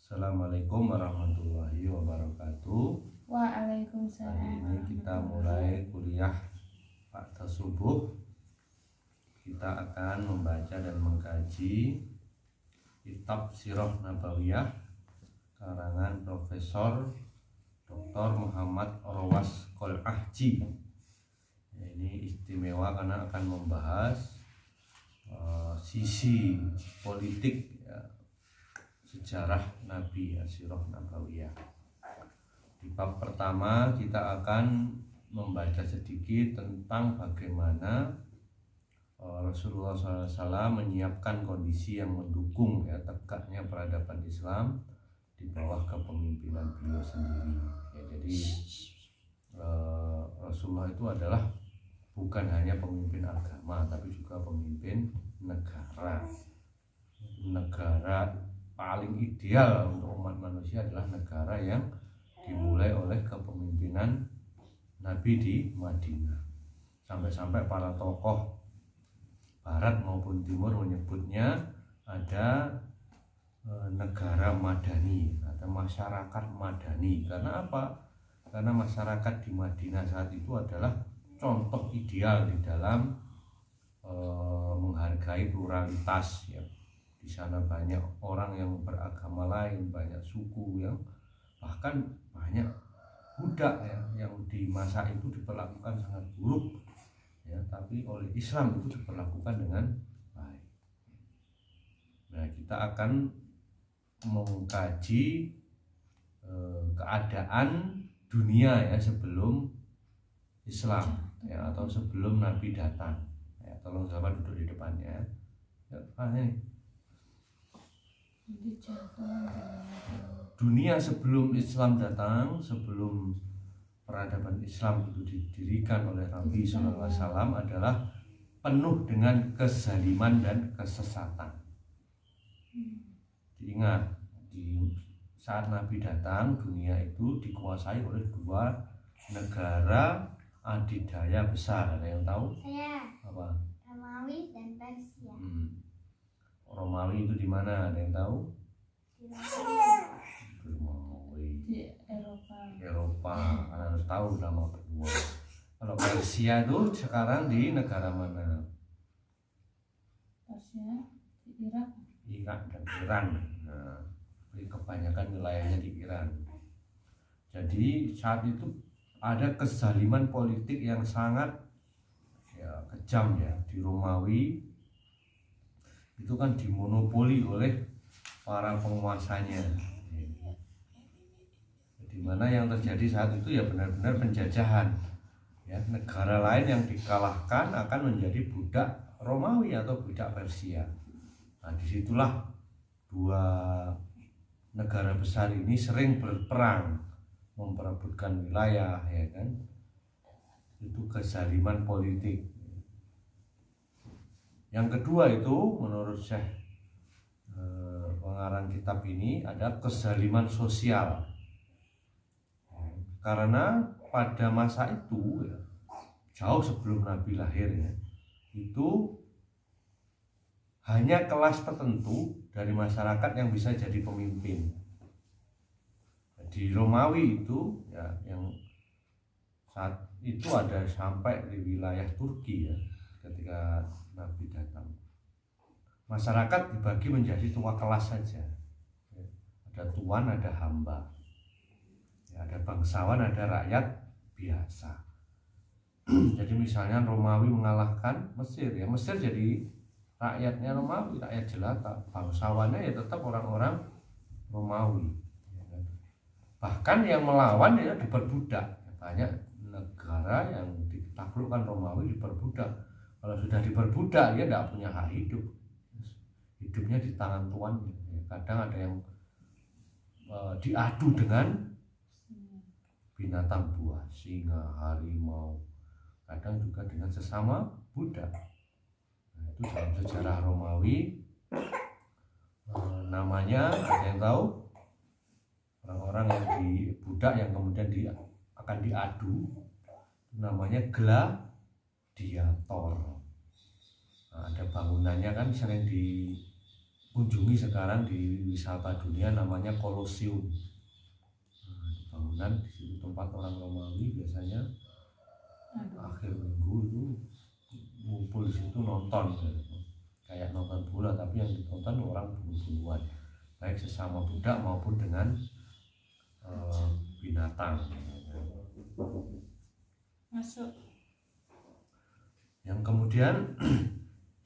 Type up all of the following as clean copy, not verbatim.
Assalamualaikum warahmatullahi wabarakatuh. Waalaikumsalam. Hari ini kita mulai kuliah Ba'da Subuh. Kita akan membaca dan mengkaji kitab Sirah Nabawiyah karangan Profesor Dr. Muhammad Orwas Qol'ahji. Ini istimewa karena akan membahas sisi politik sejarah Nabi, Sirah Nabawiyah. Di bab pertama kita akan membaca sedikit tentang bagaimana Rasulullah SAW menyiapkan kondisi yang mendukung tegaknya peradaban Islam di bawah kepemimpinan beliau sendiri. Jadi Rasulullah itu adalah bukan hanya pemimpin agama, tapi juga pemimpin negara. Negara paling ideal untuk umat manusia adalah negara yang dimulai oleh kepemimpinan Nabi di Madinah. Sampai-sampai para tokoh Barat maupun Timur menyebutnya ada negara madani, ada masyarakat madani. Karena apa? Karena masyarakat di Madinah saat itu adalah contoh ideal di dalam menghargai pluralitas ya. Di sana banyak orang yang beragama lain, banyak suku yang bahkan banyak budak ya, yang di masa itu diperlakukan sangat buruk ya, tapi oleh Islam itu diperlakukan dengan baik. Nah, kita akan mengkaji keadaan dunia ya sebelum Islam ya, atau sebelum Nabi datang ya. Tolong sahabat duduk di depannya ya. Dunia sebelum Islam datang, sebelum peradaban Islam itu didirikan oleh Nabi SAW adalah penuh dengan kezaliman dan kesesatan. Diingat, di saat Nabi datang, dunia itu dikuasai oleh dua negara adidaya besar. Ada yang tahu? Saya. Apa? Romawi dan Persia. Romawi itu di mana? Ada yang tahu? Romawi Di Eropa. Eropa, harus tahu nama kedua. Kalau Persia itu sekarang di negara mana? Persia di Irak. Irak dan Iran. Nah, kebanyakan wilayahnya di Iran. Jadi saat itu ada kezaliman politik yang sangat ya, kejam ya di Romawi. Itu kan dimonopoli oleh para penguasanya. Di mana yang terjadi saat itu ya benar-benar penjajahan. Ya, negara lain yang dikalahkan akan menjadi budak Romawi atau budak Persia. Nah, disitulah dua negara besar ini sering berperang memperebutkan wilayah, ya kan? Itu kezaliman politik. Yang kedua itu menurut Syekh pengarang kitab ini ada kezaliman sosial. Karena pada masa itu ya, jauh sebelum Nabi lahir ya, itu hanya kelas tertentu dari masyarakat yang bisa jadi pemimpin. Di Romawi itu ya, yang saat itu ada sampai di wilayah Turki ya, ketika Nabi datang. Masyarakat dibagi menjadi dua kelas saja. Ada tuan, ada hamba. Ya, ada bangsawan, ada rakyat biasa. Jadi misalnya Romawi mengalahkan Mesir ya, Mesir jadi rakyatnya Romawi, rakyat jelata. Bangsawannya ya tetap orang-orang Romawi. Bahkan yang melawan ya diperbudak. Banyak negara yang ditaklukkan Romawi diperbudak. Kalau sudah diperbudak dia tidak punya hak hidup. Hidupnya di tangan tuannya. Kadang ada yang diadu dengan binatang buas, singa, harimau. Kadang juga dengan sesama budak. Nah, itu dalam sejarah Romawi namanya ada yang tahu? Orang-orang yang budak yang kemudian akan diadu namanya gladiator. Nah, ada bangunannya kan sering di kunjungi sekarang di wisata dunia namanya Kolosium. Bangunan di situ tempat orang Romawi biasanya akhir minggu itu ngumpul di situ nonton, kayak nonton bola, tapi yang ditonton orang bunuh-bunuhan, baik sesama budak maupun dengan binatang. Masuk. Yang kemudian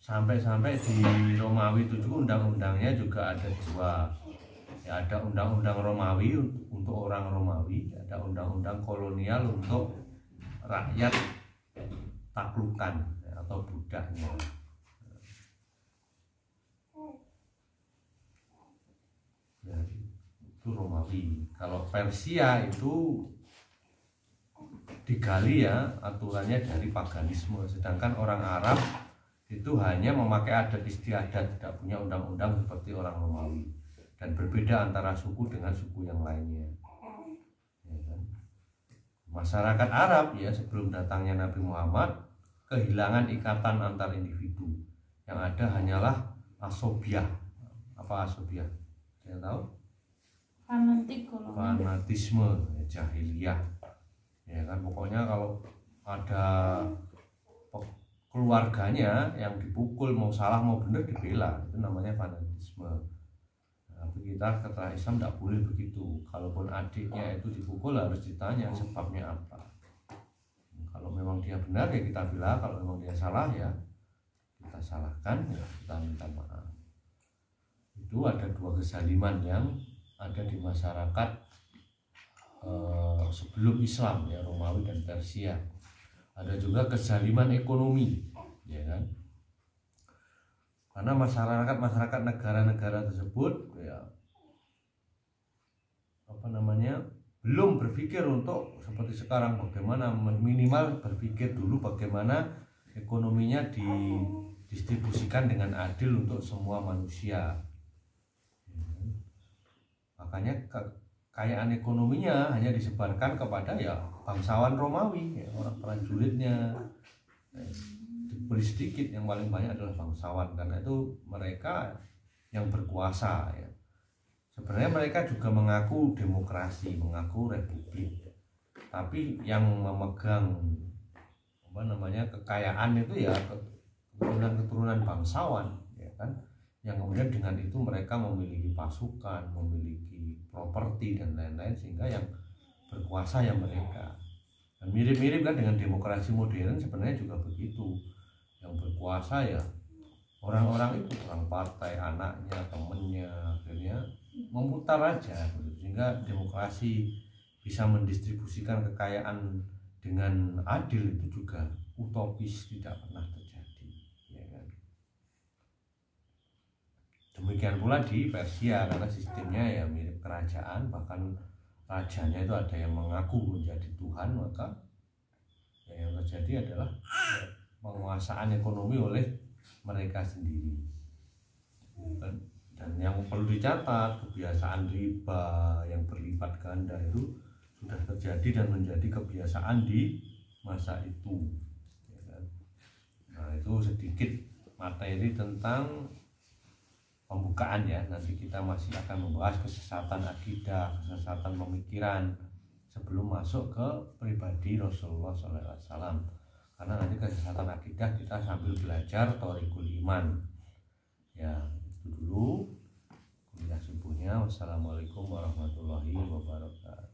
sampai-sampai di Romawi itu juga undang-undangnya juga ada dua. Ya, ada undang-undang Romawi untuk orang Romawi, ada undang-undang kolonial untuk rakyat taklukan atau budaknya. Ya, itu Romawi. Kalau Persia itu digali ya aturannya dari paganisme, sedangkan orang Arab itu hanya memakai adat istiadat, tidak punya undang-undang seperti orang Romawi, dan berbeda antara suku dengan suku yang lainnya. Ya kan? Masyarakat Arab ya sebelum datangnya Nabi Muhammad kehilangan ikatan antar individu, yang ada hanyalah asobiah. Apa asobiah? Saya tahu? Fanatisme, ya, jahiliyah. Ya kan, pokoknya kalau ada keluarganya yang dipukul, mau salah mau benar dibela, itu namanya fanatisme. Tapi kita setelah Islam tidak boleh begitu. Kalaupun adiknya itu dipukul harus ditanya sebabnya apa. Kalau memang dia benar ya kita bela, kalau memang dia salah ya kita salahkan, ya kita minta maaf. Itu ada dua kezaliman yang ada di masyarakat sebelum Islam ya, Romawi dan Persia. Ada juga kezaliman ekonomi, ya kan? Karena masyarakat negara-negara tersebut ya belum berpikir untuk seperti sekarang, bagaimana minimal berpikir dulu bagaimana ekonominya didistribusikan dengan adil untuk semua manusia. Makanya kekayaan ekonominya hanya disebarkan kepada ya bangsawan Romawi, ya, orang prajuritnya. Diberi sedikit, yang paling banyak adalah bangsawan, karena itu mereka yang berkuasa ya. Sebenarnya mereka juga mengaku demokrasi, mengaku republik, tapi yang memegang kekayaan itu ya keturunan bangsawan, ya kan, yang kemudian dengan itu mereka memiliki pasukan, memiliki properti dan lain-lain, sehingga yang berkuasa yang mereka. Dan mirip-mirip kan dengan demokrasi modern sebenarnya juga begitu, yang berkuasa ya orang-orang itu, orang partai, anaknya, temennya, akhirnya memutar aja, sehingga demokrasi bisa mendistribusikan kekayaan dengan adil itu juga utopis, tidak pernah terjadi, ya kan? Demikian pula di Persia, karena sistemnya ya mirip kerajaan, bahkan rajanya itu ada yang mengaku menjadi Tuhan, maka ya yang terjadi adalah penguasaan ekonomi oleh mereka sendiri. Dan yang perlu dicatat, kebiasaan riba yang berlipat ganda itu sudah terjadi dan menjadi kebiasaan di masa itu, ya kan? Nah, itu sedikit materi tentang pembukaan ya. Nanti kita masih akan membahas kesesatan akidah, kesesatan pemikiran sebelum masuk ke pribadi Rasulullah SAW. Karena nanti kesesatan akidah kita sambil belajar Thoriqul Iman. Ya, itu dulu kuliah subuhnya. Wassalamualaikum warahmatullahi wabarakatuh.